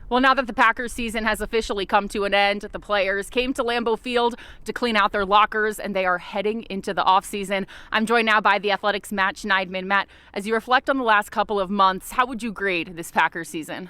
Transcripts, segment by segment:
Well, now that the Packers season has officially come to an end, the players came to Lambeau Field to clean out their lockers, and they are heading into the offseason. I'm joined now by the Athletics' Matt Schneidman. Matt, as you reflect on the last couple of months, how would you grade this Packers season?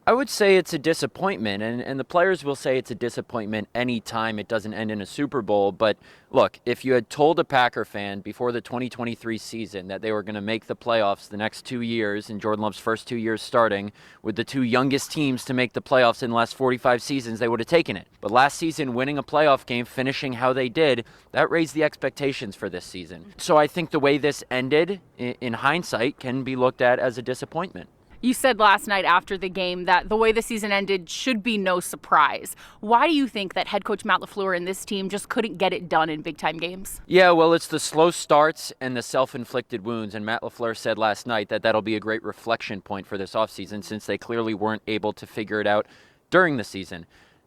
I would say it's a disappointment, and the players will say it's a disappointment anytime it doesn't end in a Super Bowl. But look, if you had told a Packer fan before the 2023 season that they were going to make the playoffs the next 2 years, in Jordan Love's first 2 years starting, with the two youngest teams to make the playoffs in the last 45 seasons, they would have taken it. But last season, winning a playoff game, finishing how they did, that raised the expectations for this season. So I think the way this ended, in hindsight, can be looked at as a disappointment. You said last night after the game that the way the season ended should be no surprise. Why do you think that head coach Matt LaFleur and this team just couldn't get it done in big-time games? Yeah, well, it's the slow starts and the self-inflicted wounds, and Matt LaFleur said last night that that'll be a great reflection point for this offseason since they clearly weren't able to figure it out during the season.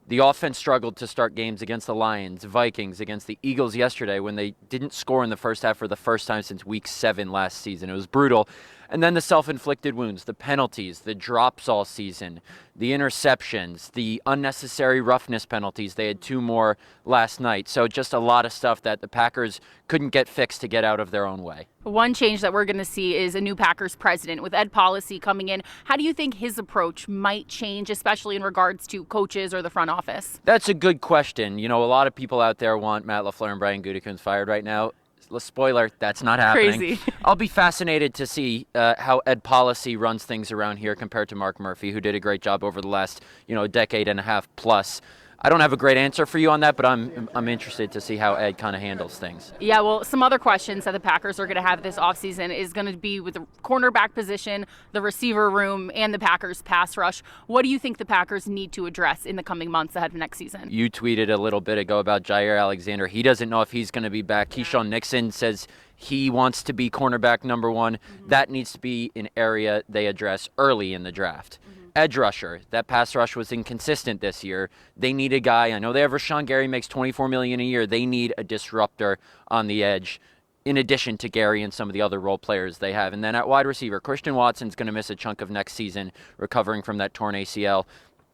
The offense struggled to start games against the Lions, Vikings, against the Eagles yesterday when they didn't score in the first half for the first time since Week 7 last season. It was brutal. And then the self-inflicted wounds, the penalties, the drops all season, the interceptions, the unnecessary roughness penalties. They had 2 more last night. So just a lot of stuff that the Packers couldn't get fixed to get out of their own way. One change that we're going to see is a new Packers president with Ed Policy coming in. How do you think his approach might change, especially in regards to coaches or the front office? That's a good question. You know, a lot of people out there want Matt LaFleur and Brian Gutekunst fired right now. Spoiler, that's not happening. Crazy. I'll be fascinated to see how Ed Policy runs things around here compared to Mark Murphy, who did a great job over the last, decade and a half plus. I don't have a great answer for you on that, but I'm interested to see how Ed kind of handles things. Yeah, well, some other questions that the Packers are going to have this offseason is going to be with the cornerback position, the receiver room, and the Packers pass rush. What do you think the Packers need to address in the coming months ahead of next season? You tweeted a little bit ago about Jair Alexander. He doesn't know if he's going to be back. Keyshawn Nixon says he wants to be cornerback number 1. Mm-hmm. That needs to be an area they address early in the draft. Mm-hmm. Edge rusher, that pass rush was inconsistent this year. They need a guy. I know they have Rashawn Gary, makes $24 million a year. They need a disruptor on the edge, in addition to Gary and some of the other role players they have. And then at wide receiver, Christian Watson's going to miss a chunk of next season, recovering from that torn ACL.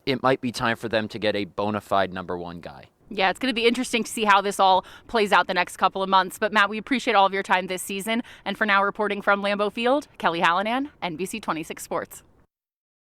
It might be time for them to get a bona fide number 1 guy. Yeah, it's going to be interesting to see how this all plays out the next couple of months. But, Matt, we appreciate all of your time this season. And for now, reporting from Lambeau Field, Kelly Hallinan, NBC 26 Sports.